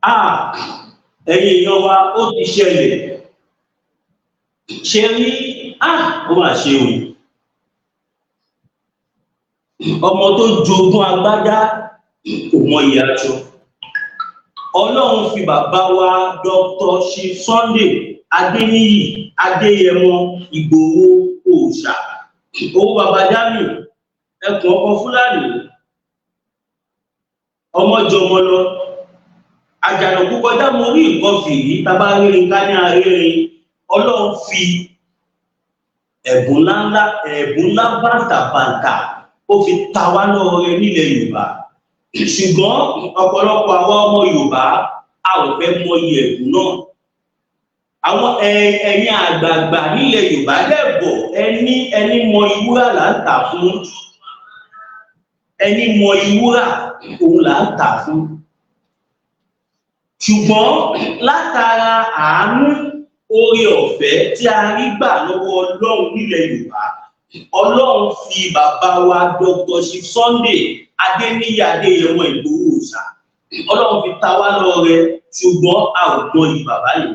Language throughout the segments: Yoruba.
ẹ̀yin èèyàn wa ó ti ṣẹlẹ̀ ṣe rí ó mà ṣe o ọmọ tó jogún agbádá kò mọ ìyá aṣọ. Ọlọ́run fi bàbá wa Dr. Chief Sunday Adéníyì Adéyẹmọ Ìgbòho Òòṣà owó bàbá Jamiu ẹkùn ọkọ Fúlàní ọmọ jọmọ lọ àjànàkú kọjá mo rí nǹkan fìrí tábà rírin ká ní arírin. Ọlọ́run fi ẹ̀bùn ńlá bàǹtàbàǹtà ó fi ta wá lọ́rẹ nílẹ̀ Yorùbá, ṣùgbọ́n ọ̀pọ̀lọpọ̀ àwọn ọmọ Yorùbá a ò fẹ́ mọyì ẹ̀bùn náà. Àwọn ẹ̀yin àgbààgbà nílẹ̀ Yorùbá lẹ́bọ̀ ẹni mọ ìwúrà là ń tà fún, ẹni mọ ìwúrà òun là ń tà fún. Ṣùgbọ́n látara àánú oore ọ̀fẹ́ tí a rí gbà lọ́wọ́ Ọlọ́run nílẹ̀ Yorùbá, Ọlọ́run fi bàbá wa Dr. Chief Sunday Adéníyì Adéyẹmọ Ìgbòho Òòṣà Ọlọ́run fi ta wá lọ́rẹ, ṣùgbọ́n a ò gbọ́ yìí bàbá yìí.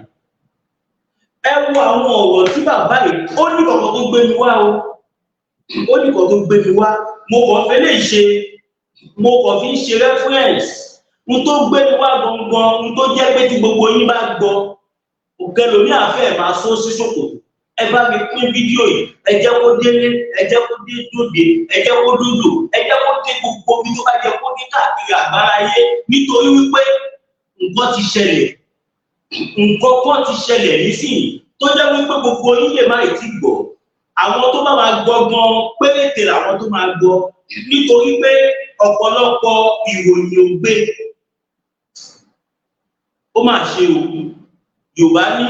Ẹ wo àwọn ọ̀rọ̀ tí bàbá yìí ó ní kọ̀ọ̀kan tó gbé mi wá o, ó ní kọ̀ọ̀kan tó gbé mi wá, mo kàn fẹ́ lè ṣe, mo kàn fi ń ṣe reference n tó gbé mi wá gangan, n tó jẹ́ pé tí gbogbo yín bá gbọ́ òkè lórí àfẹ́ máa sọ sí ṣòkòtò. Ẹ bá mi pín fídíò yìí, ẹ jẹ́ kó délé, ẹ jẹ́ kó dé dòde, ẹ jẹ́ kó dòdò, ẹ jẹ́ kó dé gbogbo bí tó bá jẹ́ kó dé káàkiri àgbáráyé, nítorí wípé nǹkan ti ṣẹlẹ̀, nǹkan kan ti ṣẹlẹ̀ nísìnyí tó jẹ́ wípé gbogbo yín lè má ti gbọ́. Àwọn tó bá máa gbọ́ gan péréte làwọn tó máa gbọ́, nítorí pé ọ̀pọ̀lọpọ̀ ìròyìn ò gbé. Ó mà ṣe o, Yorùbá ní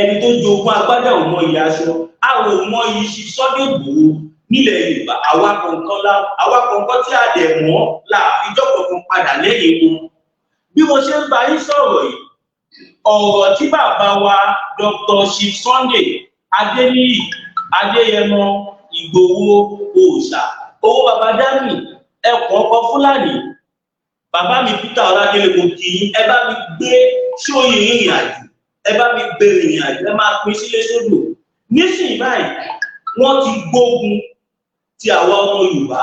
ẹni tó jogún agbádá ò mọ ìyá aṣọ, àwọn ò mọ iyì Chief Sunday Igboho nílẹ̀ Yorùbá. Àwa kọ̀ọ̀kan tí a dẹ̀ mọ́ là ìjọ kọ̀ọ̀kan padà lẹ́yìn wọn. Bí mo ṣe ń bá yín sọ̀rọ̀ yìí, ọ̀rọ̀ tí bàbá wa Dr. Chief Sunday Adéníyì Adéyẹmọ Ìgbòho Òòṣà owó bàbá Jamiu ẹkùn ọkọ Fúlàní, bàbá mi Peter Ọládélé mo kì í, ẹ bá mi gbé ṣóyè ìrìn àjò, ẹ bá mi gbé ìrìn àjò, ẹ máa pín sílé sódò. Nísìnyí báyìí wọ́n ti gbógun ti àwa ọmọ Yorùbá.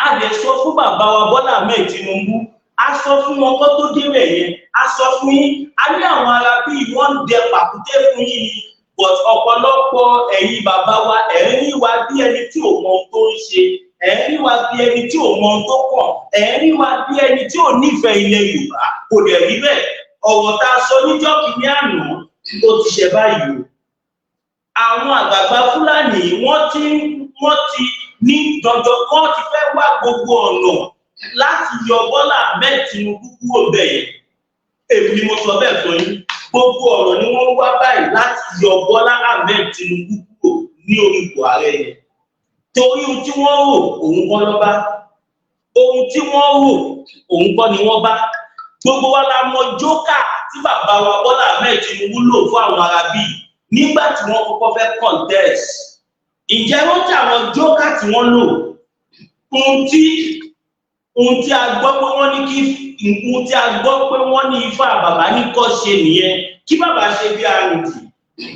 A lè sọ fún bàbá wa Bọ́lá Ahmed Tinubu, a sọ fún wọn kó tó débẹ̀ yẹn, a sọ fún yín, a ní àwọn ará bíi wọ́n ń dẹ pàkúté fún yín ni, but ọ̀pọ̀lọpọ̀ ẹ̀yin bàbá wa ẹ̀ ń rí wa bí ẹni tí ò mọ ohun tó ń ṣe, ẹ̀ ń rí wa bí ẹni tí ò mọ ohun tó kàn, ẹ̀ ń rí wa bí ẹni tí ò nífẹ̀ẹ́ ilẹ̀ Yorùbá. Kò dẹ̀ rí bẹ́ẹ̀. Ọ̀rọ̀ tá a sọ níjọ́ kìíní àná ó ti ṣe báyìí o. Àwọn àgbààgbà Fúlàní wọ́n ti ní dandan, wọ́n ti fẹ́ wá gbogbo ọ̀nà láti yọ Bọ́lá Ahmed Tinubu kúrò bẹ́ẹ̀. Èmi ni mo sọ bẹ́ẹ̀ fún yín. Gbogbo ọ̀rọ̀ ni wọ́n wá báyìí láti yọ Bọ́lá Ahmed Tinubu kúrò ní orí ipò ààrẹ yẹn. Torí ohun tí wọ́n rò òun kọ́ ló bá. Ohun tí wọ́n rò òun kọ́ ni wọ́n bá. Gbogbo wa la mọ jókà tí bàbá wa Bọ́lá Ahmed Tinubu lò fún àwọn Arábí nígbà tí wọ́n kọ́kọ́ fẹ́ contest. Ǹjẹ́ wọ́n tí àwọn jókà tí wọ́n lò? Ohun tí a gbọ́ pé wọ́n ní Ifá bàbá ní kọ́ ṣe nìyẹn, kí bàbá ṣe bí arìndì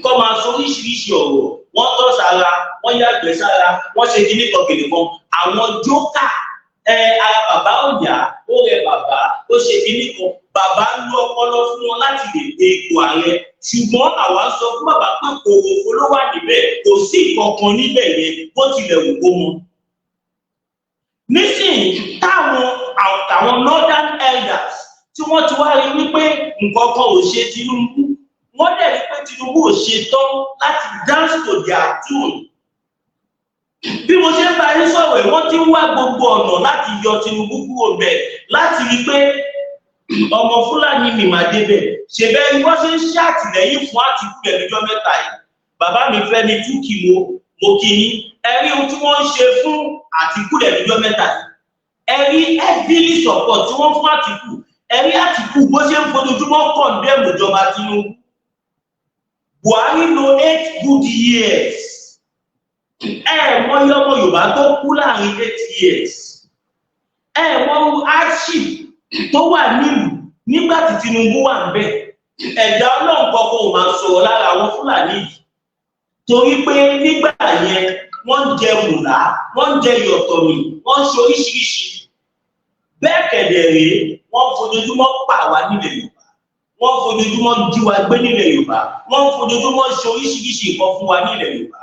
kọ́ máa sọ oríṣiríṣi ọ̀rọ̀, wọ́n tọ́ sára, wọ́n yàgbẹ́ sára, wọ́n ṣe kíní kan kìnì kan. Àwọn jókà ara bàbá ọ̀yà ó rẹ bàbá ó ṣe kíní kan, bàbá ń lo ọpọlọ fún wọn láti lè dé ipò ààrẹ. Ṣùgbọ́n àwa sọ fún bàbá pé kòròfo ló wà níbẹ̀, kò sí ìkankan níbẹ̀ yẹn bó tilẹ̀ wù kó mọ. Nísìnyí táwọn northern elders tí wọ́n ti wá rí wípé nǹkan kan ò ṣe Tinubu, wọ́n dẹ̀ rí pé Tinubu ò ṣe tán láti dance to their tune. Bí mo ṣe ń bá yín sọ̀rọ̀ wọ́n ti ń wá gbogbo ọ̀nà láti yọ Tinubu kúrò bẹ̀, láti rí pé ọmọ Fúlàní mi máa débẹ̀. Ṣèbẹ́ ni wọ́n ṣe ń ṣe àtìlẹ́yìn fún Àtìkù lẹ́jọ́ mẹ́ta yìí. Bàbá mi fẹ́ ní túkì mo kì í, ẹ rí ohun tí wọ́n ń ṣe fún Àtìkù lẹ́jọ́ mẹ́ta yìí. Ẹ rí heavily support tí wọ́n fún Àtìkù. Ẹ rí Àtìkù bó ṣe ń fojoojúmọ́ condemn ìjọba Tinubu. Buhari lo 8 good years. Mọ iye ọmọ Yorùbá tó kú láàrin 8 years. Mọ hardship tó wà nígbà tí Tinubu wà ń bẹ̀ ẹ̀dá Ọlọ́run kọ́kọ́ ò máa sọ̀rọ̀ lára àwọn Fúlàní yìí torí pé nígbà yẹn wọ́n ń jẹ mùlá wọ́n ń jẹ yọ̀tọ̀mì wọ́n ń ṣe oríṣiríṣi bẹ́ẹ̀ kẹ̀dẹ̀ rèé wọ́n fojoojúmọ́ pa wá nílẹ̀ Yorùbá wọ́n fojoojúmọ́ jí wa gbé nílẹ̀ Yorùbá wọ́n fojoojúmọ́ ṣe oríṣiríṣi nǹkan fún wa nílẹ̀ Yorùbá.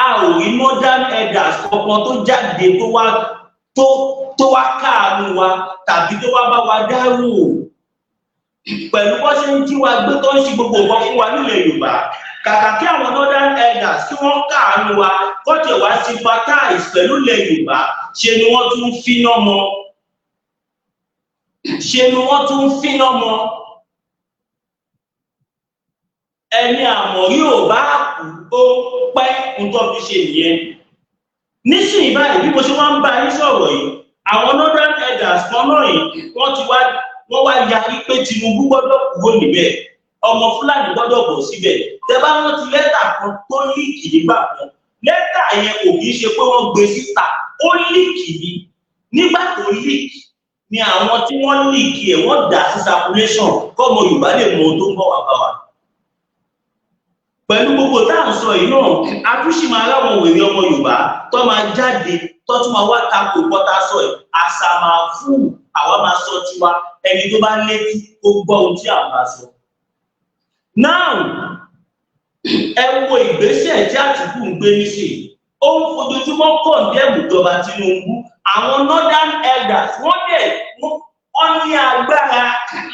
A ò rí modern elders kankan tó jáde tó wá káàánú wa tàbí tó wá bá wa dárò pẹ̀lú bó ṣe ń jí wa gbé tó ń ṣe gbogbo nǹkan fún wa nílẹ̀ Yorùbá. Kàkà kí àwọn modern elders tí wọ́n káàánú wa kọ́tẹ̀ wá sympathize pẹ̀lú ilẹ̀ Yorùbá ṣe ni wọ́n tún ń finá mọ́ ẹni àmọ̀rí ò bá kú ó pẹ́ ń tọ́ fi ṣe nìyẹn. Nísìnyí báyìí bí mo ṣe wá ń bá yín sọ̀rọ̀ yìí àwọn northern elders kan náà yìí wọ́n wá yarí pé Tinubu gbọ́dọ̀ kúrò níbẹ̀ ọmọ Fúlàní gbọ́dọ̀ bọ̀ síbẹ̀. Tẹ́ bá rántí lẹ́tà kan tó líìkì nígbà kan lẹ́tà yẹn kò kì í ṣe pé wọ́n gbé síta ó líìkì ni nígbà tó líìkì ni àwọn tí wọ́n líìkì ẹ̀ wọ́n dà sí circulation kọ́mọ Yorùbá lè mọ ohun tó ń bọ̀ wá bá wa. Pẹ̀lú gbogbo tá à ń sọ yìí náà atúnṣe máa ráwọn òwe ọmọ Yorùbá tó máa jáde tó tún máa wá tako pọ́tà sọ ẹ̀ àṣà máa fún àwa máa sọ tiwa ẹni tó bá létí ó gbọ́ ohun tí àwọn bá sọ. Now ẹ wo ìgbésẹ̀ tí Àtìkù ń gbé nísìnyí ó ń fojoojúmọ́ kọ̀ǹdẹ́mù ìjọba Tinubu àwọn northern elders wọ́n ní agbára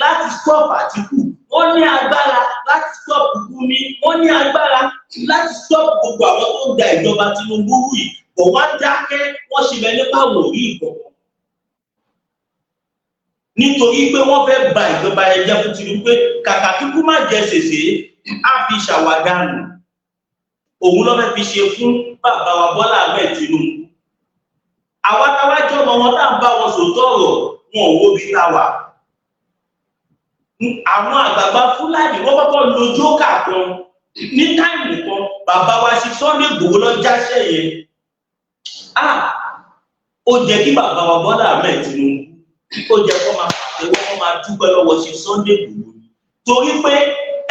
láti stop Àtìkù wọ́n ní agbára láti stop Gumi wọ́n ní agbára láti stop gbogbo àwọn tó ń da ìjọba Tinubu rú yìí kò wá dákẹ́ wọ́n ṣe bẹ nípa wòrí ìkọ̀kọ̀ nítorí pé wọ́n fẹ́ ba ìjọba ẹ̀jẹ̀ fún Tinubu pé kàkà kíkú má jẹ ṣèṣe á fi ṣàwádànù òun ló fẹ́ fi ṣe fún bàbá wa Bọ́lá Ahmed Tinubu. Àwa táwa jọ ọmọ wọn tá à ń bá wọn sòótọ́ ọ̀rọ̀ wọn ò wo bí tá wà. Àwọn àgbààgbà Fúlàní wọ́n kọ́kọ́ lo jókà kan ní táìmù kan bàbá wa ṣe Sunday Igboho lọ jáṣẹ́ yẹn. Ó jẹ́ kí bàbá wa Bọ́lá Ahmed Tinubu ó jẹ́ kó máa pàtẹ́wọ́ kó máa dúpẹ́ lọ́wọ́ ṣe Sunday Igboho torí pé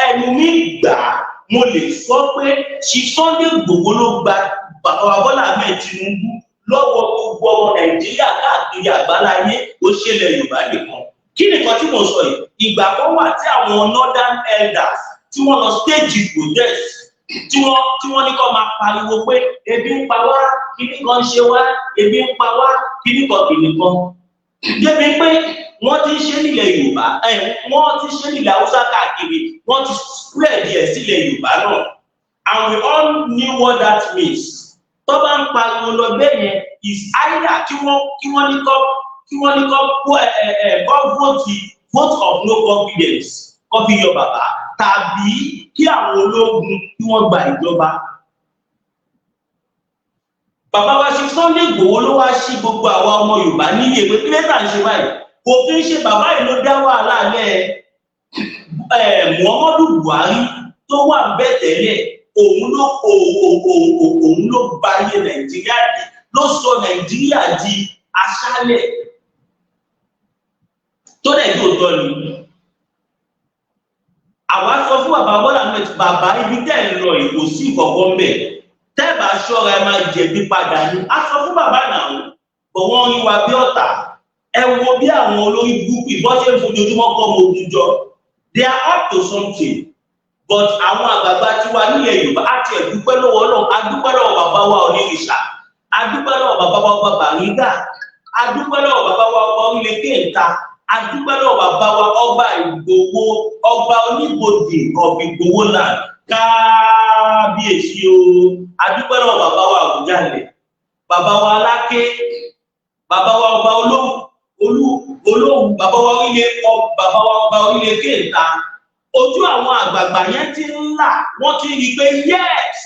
ẹnu mi gbà á mo lè sọ pé ṣe Sunday Igboho ló gba bàbá wa Bọ́lá Ahmed Tinubu lọ́wọ́ gbogbo ọmọ Nàìjíríà káàkiri àgbáláyé ó ṣẹlẹ̀ Yorùbá nìkan. Kí nìkan tí mo sọ yìí ìgbà kan wà tí àwọn northern elders tí wọ́n lọ stage protest tí wọ́n ní kó máa pariwo pé ebi ń pa wá kíní kan ṣe wá ebi ń pa wá kíní kan. Débi pé wọ́n ti ń ṣe nílẹ̀ Yorùbá wọ́n ti ṣe nílẹ̀ Haúsá káàkiri wọ́n ti spread ẹ̀ sílẹ̀ Yorùbá náà and we all knew what that means. Tó bá ń pariwo lọ bẹ́ẹ̀ yẹn is either kí wọ́n ní kọ́ vote of no confidence kọ́ fi yọ bàbá tàbí kí àwọn ológun kí wọ́n gba ìjọba. Bàbá wa ṣe Sunday Igboho ló wá sí gbogbo àwa ọmọ Yorùbá níyè pé kí lẹ́tà ń ṣe báyìí kò fi ń ṣe bàbá yìí ló dá wàhálà lẹ̀ Muhammadu Buhari tó wà bẹ́ẹ̀ tẹ́lẹ̀ òun ló bà ayé Nàìjíríà jẹ́ ló sọ Nàìjíríà di aṣálẹ̀ tó dẹ̀ tó tọ́ ni. Àwa sọ fún bàbá Bọ́lá Ahmed bàbá ibi tẹ́ ń lọ ìkò sí ìkọ̀kọ́ ń bẹ̀ tẹ́ẹ̀bà ṣọ́ra ẹ máa jẹ̀bi padà ní. A sọ fún bàbá náà bọ̀ wọ́n rí wa bí ọ̀tá ẹ wo bí àwọn olórí burúkú ìbọn ṣe ń fojoojúmọ́ kọ́ ọmọ ogun jọ they are up to something but àwọn àgbààgbà tí wà nílẹ̀ Yorùbá á ti ẹ̀dúpẹ́ lọ́wọ́ náà adúpẹ́ lọ́wọ́ bàbá wa Onírìṣà adúpẹ́ lọ́wọ́ bàbá wa ọba Bàrígà adúpẹ́ lọ́wọ́ bàbá wa ọba Orílẹ̀ Kéńtà adúpẹ́ lọ́wọ́ bàbá wa ọba Ìgbòho ọba Oníbodè of Ìgbòho land kábíyèsí o adúpẹ́ lọ́wọ́ bàbá wa Àwùjalẹ̀ bàbá wa Aláké bàbá wa ọba Olóhùn bàbá wa ọba Orílẹ̀ Kéńtà ojú àwọn àgbààgbà yẹn ti ń là wọ́n ti rí i pé yes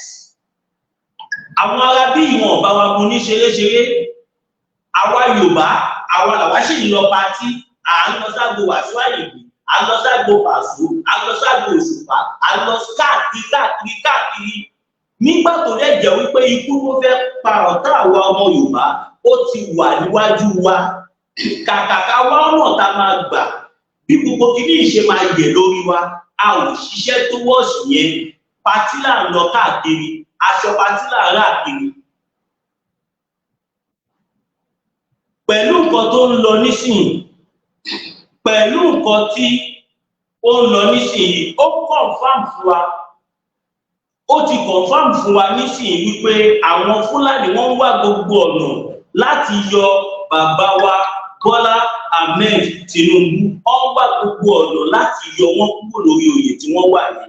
àwọn ará bí ìwọ̀n bá wa mú ní ṣeréṣeré àwa Yorùbá àwa làwa sì ń lọ patí à ń lọ ságbo Wàsíù Àyìndé à ń lọ ságbo Pàṣọ à ń lọ ságbo Òṣùpá à ń lọ káàkiri nígbà tó dẹ̀ jẹ́ wípé ikú ló fẹ́ pa ọ̀tá àwa ọmọ Yorùbá ó ti wà níwájú wa kàkàkà wá ọ̀nà tá a máa gbà bí gbogbo kìíní ìṣe máa yẹ lórí wa a ò ṣiṣẹ́ tó wọ́ọ̀sì yẹn patí là ń lọ káàkiri aṣọ patí là ń rà kiri. Pẹ̀lú nǹkan tó ń lọ nísìnyí pẹ̀lú nǹkan tí ó ń lọ nísìnyí ó confirm fún wa ó ti confirm fún wa nísìnyí wípé àwọn Fúlàní wọ́n ń wá gbogbo ọ̀nà láti yọ bàbá wa Bọ́lá Ahmed Tinubu ó ń wá gbogbo ọ̀nà láti yọ wọ́n kúrò lórí oyè tí wọ́n wà ní.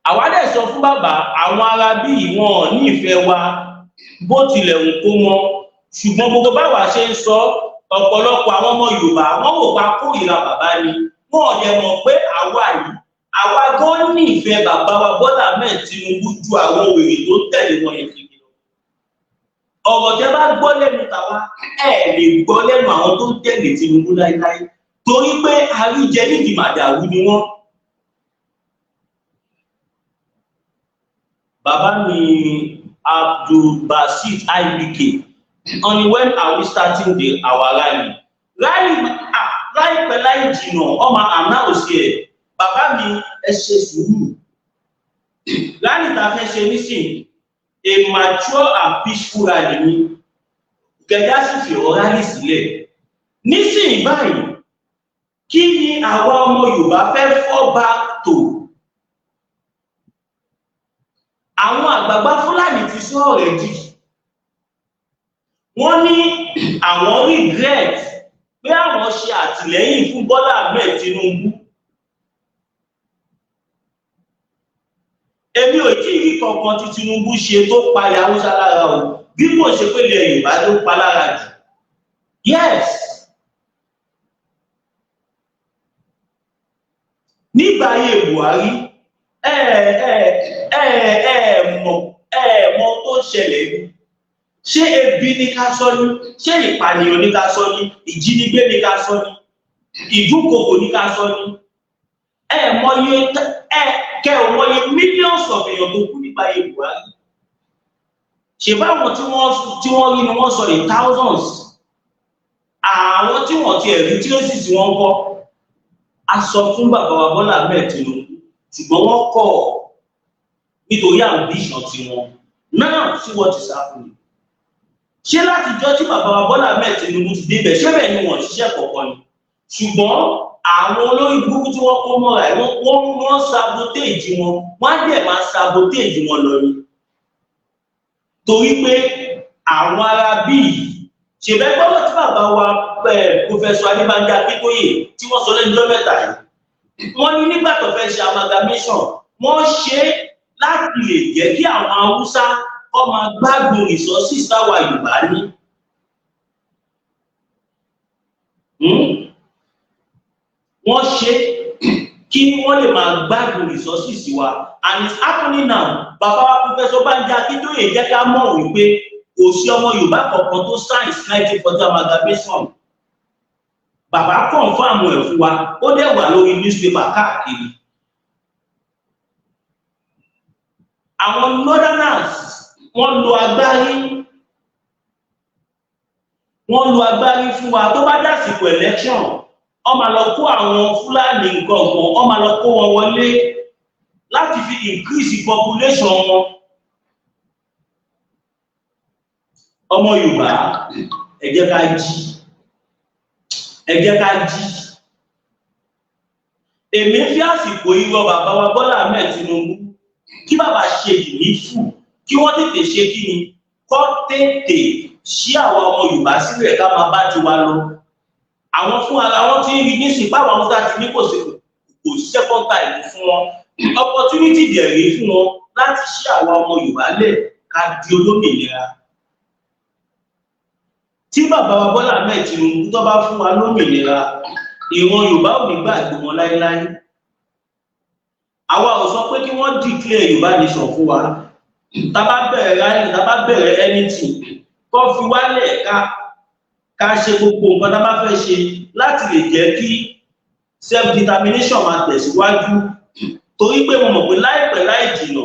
Àwa dẹ̀ sọ fún bàbá àwọn ará bí wọn ò ní ìfẹ́ wa bó tilẹ̀ ń kó mọ́ ṣùgbọ́n gbogbo báwa ṣe ń sọ ọ̀pọ̀lọpọ̀ àwọn ọmọ Yorùbá wọ́n wò pa kórìíra bàbá ni wọn ò dẹ̀ mọ̀ pé àwa gan ní ìfẹ́ bàbá wa Bọ́lá Ahmed Tinubu ju àwọn wèrè tó tẹ̀lé wọn yẹn kiri lọ. Ọ̀rọ̀ tẹ́ bá gbọ́ lẹ́nu tàwa lè gbọ́ lẹ́nu àwọn tó ń tẹ̀lé Tinubu láíláí torí pé àríjẹ nídìí màdàrú ni wọ́n. Bàbá mi Abdulbasit IBK only when are we starting our rally? Láìpẹ́ láì jìnnà ọmọ announce ẹ̀ bàbá mi ẹ ṣe sùúrù. Rally tá a fẹ́ ṣe nísìnyí a mature and peaceful rally ni kẹjá sì fi ọ̀rọ̀ rally sílẹ̀. Nísìnyí báyìí kí ni àwa ọmọ Yorùbá fẹ́ fall back to? Àwọn àgbààgbà Fúlàní ti sọ already. Wọ́n ní àwọn regret pé àwọn ṣe àtìlẹ́yìn fún Bọ́lá Ahmed Tinubu. Èmi ò tí ì rí kankan tí Tinubu ṣe tó pa ilẹ̀ Haúsá lára o bí kò ṣe pé ilẹ̀ Yorùbá ló pa lára jù. Yes. Nígbà ayé Buhari mọ̀ tó ṣẹlẹ̀ ni. Ṣé ebi ní ká sọ ní? Ṣé ìpànìyàn ní ká sọ ní? Ìjínigbé ní ká sọ ní? Ìdúnkokò ní ká sọ ní? Mọye millions of èèyàn tó kú nípa ayé Buhari. Ṣé báwọn tí wọ́n rí ni wọ́n sọ in thousands? Àwọn tí wọ́n ti ẹ̀rí tí ó sì tí wọ́n kọ́. A sọ fún bàbá wa Bọ́lá Ahmed Tinubu ṣùgbọ́n wọ́n kọ̀ nítorí ambition tiwọn. Now see what is happening. Ṣé láti jọ́ tí bàbá wa Bọ́lá Ahmed Tinubu ti débẹ̀ ṣé bẹ́ẹ̀ ni wọ́n ṣiṣẹ́ kọ̀ọ̀kan ni? Ṣùgbọ́n àwọn olórí burúkú tí wọ́n kó mọ́ra ẹ̀ wọ́n sabotage wọn wọ́n á dẹ̀ máa sabotage wọn lọ ni. Torí pé àwọn ará bíi ṣèbẹ́ gbọ́dọ̀ tí bàbá wa Professor Adébánjá Akíntóyè tí wọ́n sọ lẹ́nu mẹ́ta yìí. Wọ́n ní nígbà tó fẹ́ ṣe amalgamation wọ́n ṣe láti lè jẹ́ kí àwọn Haúsá kọ́ máa gbádùn resources táwa Yorùbá ní. Wọ́n ṣe kí wọ́n lè máa gbádùn resources wa and it's happening now. Bàbá wa Professor Banji Akíntóyè jẹ́ ká mọ̀ wípé kò sí ọmọ Yorùbá kankan tó sign 1940 amalgamation. Bàbá confirm ẹ̀ fún wa ó dẹ̀ wà lórí newspaper káàkiri. Àwọn northerners wọ́n lo agbárí fún wa tó bá dásìkò election wọ́n máa lọ kó àwọn Fúlàní nǹkan wọ́n máa lọ kó wọn wọlé láti fi increase population wọn. Ọmọ Yorùbá ẹ jẹ́ ká jí. Èmi fi àsìkò irọ́ bàbá wa Bọ́lá Ahmed Tinubu kí bàbá ṣe ìnífù kí wọ́n tètè ṣe kí ni kọ́ tètè ṣí àwọn ọmọ Yorùbá sílẹ̀ ká máa bá ti wá lọ. Àwọn fún ara wọn tí ń rí nísìnyí báwọn Haúsá ti ní kò sí second time fún wọn opportunity dẹ̀ rí fún wọn láti ṣí àwọn ọmọ Yorùbá lẹ̀ ká di olómìnira. Tí bàbá wa Bọ́lá Ahmed Tinubu tó bá fún wa lómìnira ìran Yorùbá ò ní gbàgbé wọn láéláé. Àwa ò sọ pé kí wọ́n declare Yorùbá nation fún wa. Tá bá bẹ̀rẹ̀ anything kó fi wálẹ̀ ká ṣe gbogbo nǹkan tá bá fẹ́ ṣe láti lè jẹ́ kí self determination máa tẹ̀síwájú. Torí pé mo mọ̀ pé láìpẹ́ láì jìnnà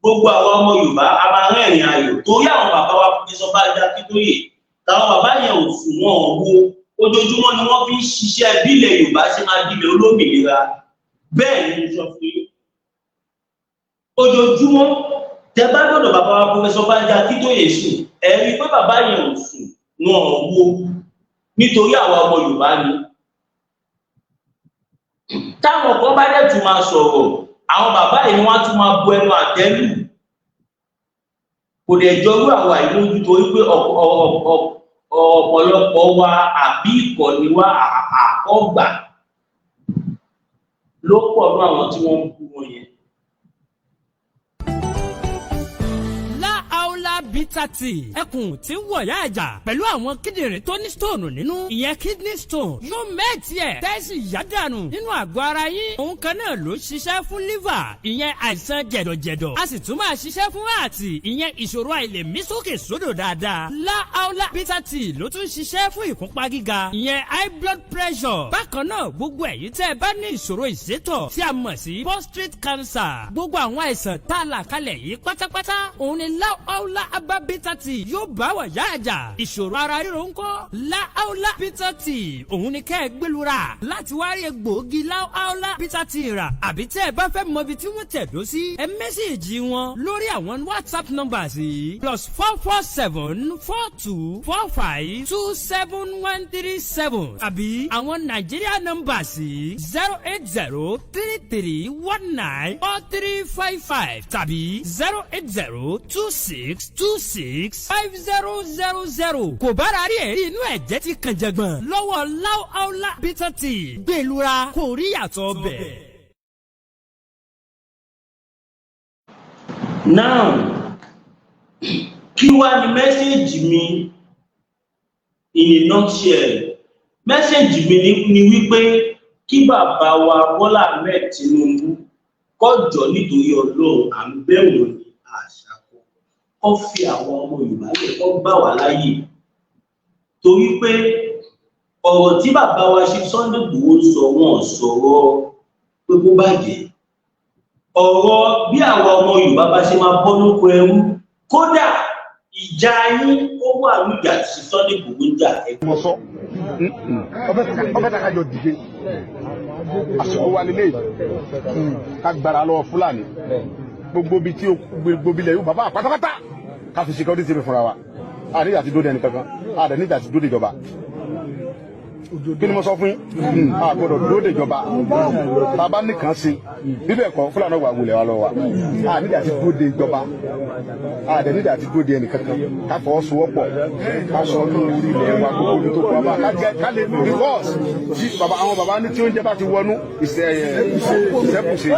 gbogbo àwọn ọmọ Yorùbá a máa rẹ́rìn ayọ̀ torí àwọn bàbá wa Professor Banji Akíntóyè táwọn bàbá yẹn ò sùn wọn ò wo ojoojúmọ́ ni wọ́n fi ń ṣiṣẹ́ bí ilẹ̀ Yorùbá ṣe máa dilẹ̀ olómìnira bẹ́ẹ̀ ni mo sọ fún yín ojoojúmọ́ tẹ bá dọ̀dọ̀ bàbá wa Professor Banji Akíntóyè sùn ẹ rí pé bàbá yẹn ò sùn wọn ò wo nítorí àwa ọmọ Yorùbá ni táwọn kan bá dẹ̀ tún máa sọ̀rọ̀ àwọn bàbá yìí wọ́n á tún máa bu ẹnu àtẹ́lù kò dẹ̀ jọrú àwa yìí lójú torí pé ọ̀pọ̀lọpọ̀ wa àbí ìkọ̀ni wa àkọ́gbà ló pọ̀ ní àwọn tí wọ́n ń bú wọn yẹn. bitter tea ẹkùn tí ń wọ̀ yá àjà pẹ̀lú àwọn kíndìnrín tó ní stone nínú ìyẹn kidney stone yóò mẹ́ẹ̀tì ẹ̀ tẹ́sí yádànù nínú àgọ́ ara yín òun kan náà ló ṣiṣẹ́ fún liver ìyẹn àìsàn jẹ̀dọ̀jẹ̀dọ̀ a sì tún máa ṣiṣẹ́ fún ààtì ìyẹn ìṣòro àìlèmí sókè sódò dáadáa láàólà bitter tea ló tún ṣiṣẹ́ fún ìfúnpá gíga ìyẹn high blood pressure bákan náà gbogbo ẹ̀yin tẹ́ ẹ bá ní ìṣòro ìsétọ̀ tí a mọ̀ sí prostate cancer gbogbo àwọn àìsàn tá a là kalẹ̀ yìí pátápátá òun ni láàólà abá bitter tea yóò bá wà yá àjà ìṣòro ara ríro ńkọ́ láàólà bitter tea òun ni kẹ́ ẹ gbẹlura láti wá rí egbòogi láàólà bitter tea rà àbí tẹ́ ẹ bá fẹ́ mọ ibi tí wọ́n tẹ̀dó sí ẹ mẹ́sẹ̀gì wọn lórí àwọn WhatsApp numbers yìí +447-4245-27137 àbí àwọn Nigeria numbers yìí 08033194355 tàbí 08026265000 kò bára rí ẹ̀rí inú ẹ̀jẹ̀ ti kàn jẹ̀gbọ̀n lọ́wọ́ láàólà bitter tea gbẹlura kò rí yàtọ̀ bẹ́ẹ̀. Now, kí wá ni mẹ́sẹ̀jì mi in a nutshell? Mẹ́sẹ̀jì mi ni wípé kí bàbá wa Bọ́lá Ahmed Tinubu kọjọ nítorí Ọlọ́run à ń bẹ̀wò ní àṣàkọ kó fi àwọn ọmọ Yorùbá lẹ̀ kó gbà wá láyè torí pé ọ̀rọ̀ tí bàbá wa ṣe Sunday Igboho sọ wọn sọ̀rọ̀ pé kó bàjẹ́ ọ̀rọ̀ bí àwọn ọmọ Yorùbá bá ṣe máa bọ́ lóko ẹrú kódà ìjà yín ó wà nígbà tí Sunday Igboho ń jà ẹgbẹ́. mo sọ ọbẹ̀ tàkájọ dìde àsìkò wa nílé ká gbára lọ Fúlàní gbogbo bíi tí gbogbo ilẹ̀ Yorùbá bá pátápátá ká fi security tv fúnra wa a nígbà tí dóde ẹnì kankan a dẹ̀ nígbà tí dóde ìjọba kí ni mo sọ fún yín a gbọ́dọ̀ dóde ìjọba bàbá nìkan ṣe bíbẹ̀ kọ́ Fúlàní wà wulẹ̀ wa lọ wa a nígbà tí dóde ìjọba a dẹ̀ nígbà tí dóde ẹnì kankan ká fọwọ́sowọ́pọ̀ ká sọ ní orí ilẹ̀ wa gbogbo orí tó kọ́ wa ká lè divorce tí àwọn bàbá ní tí oúnjẹ bá ti wọnú ìṣẹ́bùṣe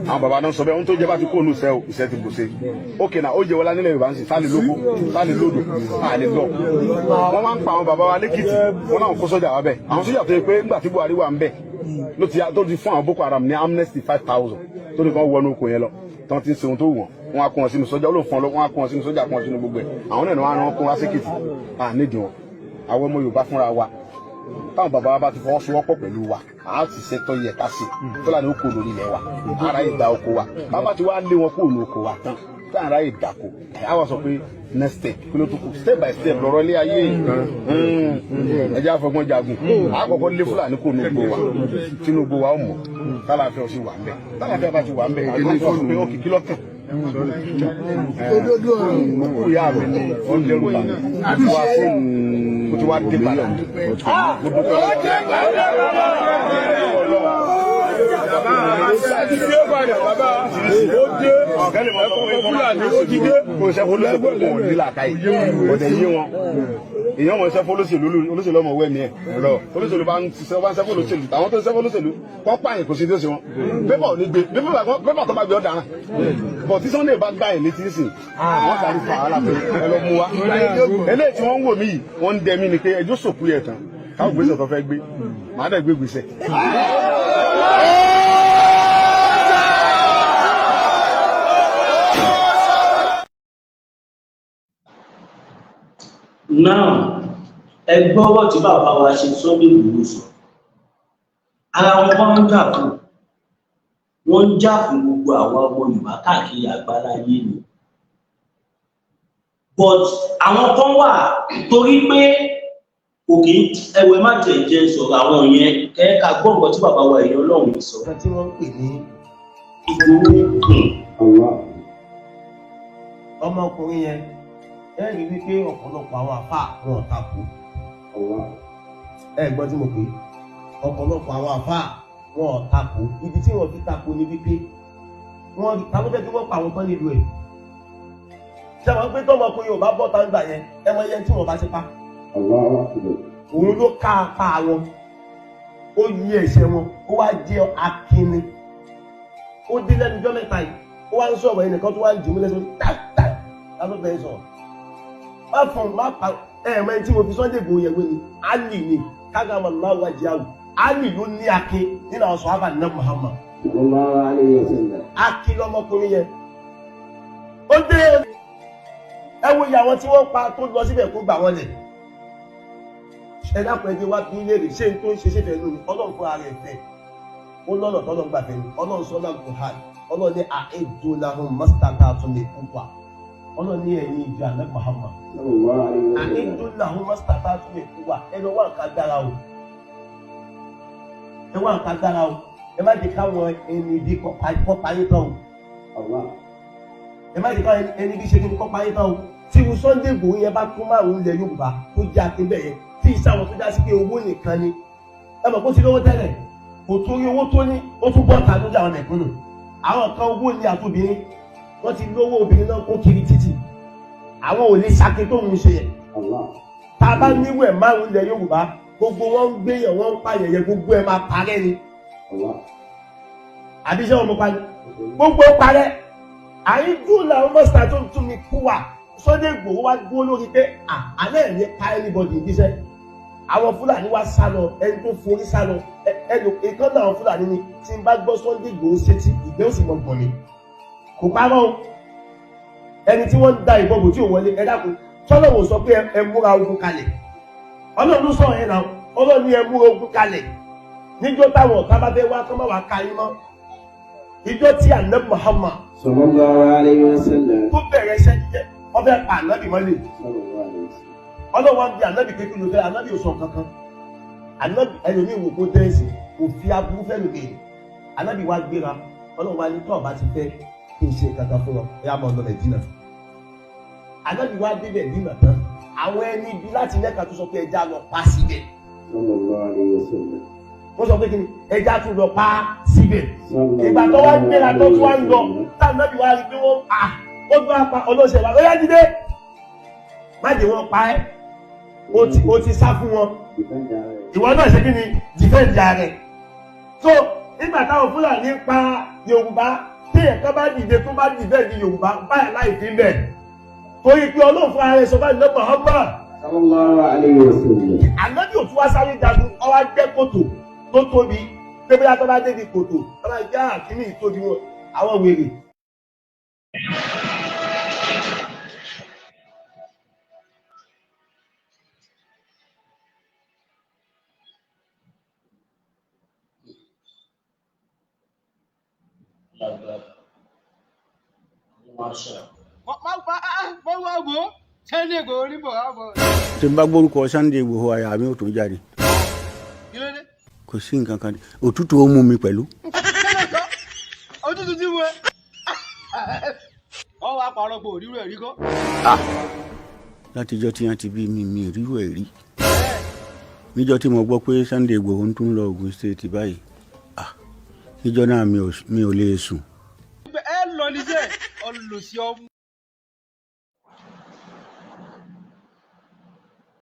àwọn bàbá náà sọ bẹ́ẹ̀ ohun tó jẹ́ bá ti kó ònú ìṣẹ́ ti bùṣe ókè náà ó jẹ́ wọlá nílẹ̀ Yorùbá ń sìn sáàlì lóko sáàlì lódò àlè lọ wọ́n máa ń pa àwọn bàbá wa lẹ́kìtì wọ́n náà kó sọ́jà wa bẹ́ẹ̀ àwọn sọ́jà tó yẹ pé nígbà tí Buhari wà ń bẹ̀ tó ti fún àwọn Boko Haram ní amnesty 5,000 tó ní kan wọnú oko yẹn lọ tí wọ́n ti ń ṣe ohun tó wù wọ́n á kó wọn sínú sọ́jà olóòfin wọn á kó wọn sínú sọ́jà kó wọn sínú gbogbo ẹ̀ àwọn náà ni wọ́n á rán kó wá sékìtì nídìí wọn àwọn ọmọ Yorùbá fúnra wa táwọn bàbá wa bá ti fọwọ́sowọ́pọ̀ pẹ̀lú wa a ti ṣètò yẹ ká sí Fúlàní oko lórí ilẹ̀ wa ara ìgbà oko wa bàbá ti wá lé wọn kó òun oko wa tán táwọn ará ìdàkọ àwa sọ pé next step kí ló tún kù step by step lọ́rọ̀ ilé ayé ẹjẹ àfọgbọ́n jagun àkọ́kọ́ lé Fúlàní kó òun oko wa Tinubu wa ó mọ̀ tálàfẹ́ ọ̀sìn wà ń bẹ̀ tálàfẹ́ bá ti wà ń bẹ̀ àgbẹ̀fọ́ pé ó kìkì lọ́kàn ìyá mi ni wọ́n lérò bá mi wá fún mo ti wá dé bàlá mo dúpẹ́ èèyàn mọ̀ ṣẹ́ fọlọ́sẹ̀lú ọmọ wẹ̀ ní ẹ̀ lọ olóṣèlú bá ń ṣiṣẹ́ bá ń ṣẹ́ fọlọ́sẹ̀lú àwọn tó ń ṣẹ́ fọlọ́sẹ̀lú kọ́ pààyàn kò sí tí ó ṣe wọn pépà ò ní gbé pépà tó bá gbé ọ̀daràn bọ̀ tí Sunday bá gbá ẹ̀ létí nísìnyí wọ́n sáré fà á lápẹ́ ẹ lọ mú wa eléyìí tí wọ́n ń wò mí yìí wọ́n ń dẹ mí ni pé ẹjọ́ sòkú yẹ̀ tán káwọn gbèsè tó fẹ́ gbé màá dẹ̀ gbé gbèsè. Now, ẹ gbọ́rọ̀ tí bàbá wa ṣe Sunday Igboho sọ. Ara wọn bá ń jà fún. Wọ́n ń jà fún gbogbo àwọn ọmọ Yorùbá káàkiri àgbáláyé ni. but àwọn kan wà torí pé òkè ẹwẹ má jẹ sọ̀rọ̀ àwọn yẹn ká gbọ́ nǹkan tí bàbá wa èèyàn Ọlọ́run sọ. nǹkan tí wọ́n ń pè ní Ìgbòho ọmọkùnrin yẹn ẹ rí wípé ọ̀pọ̀lọpọ̀ àwọn àfáà wọn ò takò. Ẹ gbọ́ tí mo pè é ọ̀pọ̀lọpọ̀ àwọn àfáà wọn ò takò. Ibi tí wọ́n fi takò ni wípé wọ́n táwọn fẹ́ kí wọ́n pa àwọn tán nílùú ẹ̀. Ṣé àwọn pé tọ́mọkùnrin ò bá bọ́ tá ń gbà yẹn ẹ mọ iye tí wọ́n bá ti pa. Òun ló ká apá wọn, ó yí ẹ̀ṣẹ̀ wọn, ó wá jẹ́ akínni. Ó dé lẹ́nu ọjọ́ mẹ́ta yìí, ó wá ń sọ̀rọ̀ ẹnìkan tó wá ń jùmú lẹ́sọ̀ táì lálọ́bẹ̀ sọ̀rọ̀. Má fún má pa ẹ̀ẹ̀mẹ́ tí mo fi Sunday Igboho yẹn gbé ni Ali ni kágàmà náà wá jẹ́ àwù. Ali ló ní akin nínú àwọn sọ̀hábà ní Muhammad. Akin lọmọkùnrin yẹn. Ó dé ẹ wo ìyá wọn tí wọ́n pa tó lọ síbẹ̀ kó gbà wọ́n lẹ̀. Ẹ dákun ẹgbẹ́ wá bí léèrè ṣé n tó ń ṣe ṣe fẹ́ lónìí Ọlọ́run fún ara ẹ̀ fẹ́. Ó lọ́nà tọ́lọ́ ń gbà fẹ́ ni Ọlọ́run sọ́nà Buhari Ọlọ́run ní àìdúnláhùn mọ́sítàkà tún lè kú pa. Ọlọ́run ní ẹ̀yìn ìjọ àná Muhammad. Àìdúnláhùn mọ́sítàkà tún lè kú pa. Ẹ lọ wá nǹkan dára o. Ẹ wá nǹkan dára o. Ẹ má jẹ́ káwọn ẹni ibi kọ́ parí tán o. Ẹ má jẹ́ káwọn ẹni ibi ṣe kí ni kọ́ parí tán o. Tí irú Sunday Igboho yẹn bá tún márùn-ún ilẹ̀ Yorùbá tó jẹ́ akínbẹ̀ yẹn tí ìsáwọn tó já sí pé owó nìkan ni. Ẹ mọ̀ kó ti lówó tẹ́lẹ̀ kò torí owó tó ní ó tún bọ́ ta lójú àwọn mẹ̀kúnnù. Àwọn kan owó ní àtòbìnrin wọ́n ti lówó obìnrin náà kó kiri títì. Àwọn ò lè ṣàké tó ń ṣe yẹn. Tá a bá níwò ẹ̀ márùn-ún ilẹ̀ Yorùbá gbogbo wọn ń gbéyàn wọn ń pààyàn gbogbo ẹ̀ máa parẹ́ ni. Àbí iṣẹ́ wọn mo parí. Gbogbo parẹ́. Àyíjú làwọn mọ́sítà tó ń tún mi kú wà. Sunday Igboho wá gbó lórí pé àlẹ́ ẹ̀ ní pa anybody níṣẹ́. Àwọn Fúlàní wá sá lọ ẹni tó forí sá lọ ẹnu ìkan náà Fúlàní ni tí n bá gbọ́ Sunday Igboho sétí ìgbẹ́ òsì mọ̀ gbọ̀n mi. Kò parọ́ o. Ẹni tí wọ́n ń da ìbọn bò tí ò wọlé ẹ dákun sọ́lọ́wọ́ sọ pé ẹ múra ogun kalẹ̀. Ọlọ́run sọ̀rọ̀ yẹn náà Ọlọ́run ní ẹ múra ogun kalẹ̀. Níjọ́ táwọn ọ̀tá bá fẹ́ wá kọ́ máa wá ka yín mọ́. Ìjọ́ tí Ànábì Muhammad sallallahu alayhi wa sallam tó bẹ̀rẹ̀ iṣẹ́ jíjẹ́ ọbẹ̀ pa Ànábì mọ́lẹ̀. Ọlọ́run wá bí Ànábì pé kí ló fẹ́ Ànábì ò sọ kankan. Ànábì ẹlòmíì wò kó dẹ́sì kò fi aburú fẹ́ lòdì. Ànábì wá gbéra Ọlọ́run wá ní tọ́ọ̀ bá ti fẹ́ kí n ṣe kankan fún ọ ẹ á mọ ọ̀nà Mẹ̀dínà. Ànábì wá débẹ̀ Mẹ̀dínà tán àwọn ẹni ibi láti Mẹ́kà tó sọ pé ẹja lọ pa síbẹ̀. Wọ́n sọ pé kí ni ẹja tún lọ pa síbẹ̀. Ìgbà tó wá gbéra tó tún wá ń lọ táwọn Ànábì wá rí pé wọ́n ó tún wá pa ọlọ́sẹ̀ wa lọ́yà dídé má jẹ́ wọ́n pa ẹ́ o ti sá fún wọn ìwọ náà ṣe kí ni dìfẹ́ǹdì ààrẹ. So nígbà táwọn Fúlàní pa Yorùbá tí ẹ̀ka bá dìde tó bá dìfẹ́ǹdì Yorùbá báyìí láì fi bẹ̀ torí pé Ọlọ́run fún ààrẹ sọ bá ní lọ́pọ̀ ọgbà. Ànábì ò tún wá sáré jagun ọwá gbẹ́ kòtò tó tóbi pébí látọ́ bá débi kòtò ọba ìjà àkíní ìtóbi wọn àwọn wèrè. tí n bá gbórúkọ Sunday Igboho àyà mi ò tún jáde kò sí nǹkan kan òtútù ó mú mi pẹ̀lú. òtútù tí mo ọ wá parọ́ pé òrírò ẹ̀rí kọ́. látijọ́ tí wọ́n ti bí mi rírò ẹ̀ rí níjọ́ tí mo gbọ́ pé Sunday Igboho ń tún lọ Ògùn State báyìí níjọ́ náà mi ò lè sùn. ẹ lọ níṣẹ́ ọ lò sí ọmú.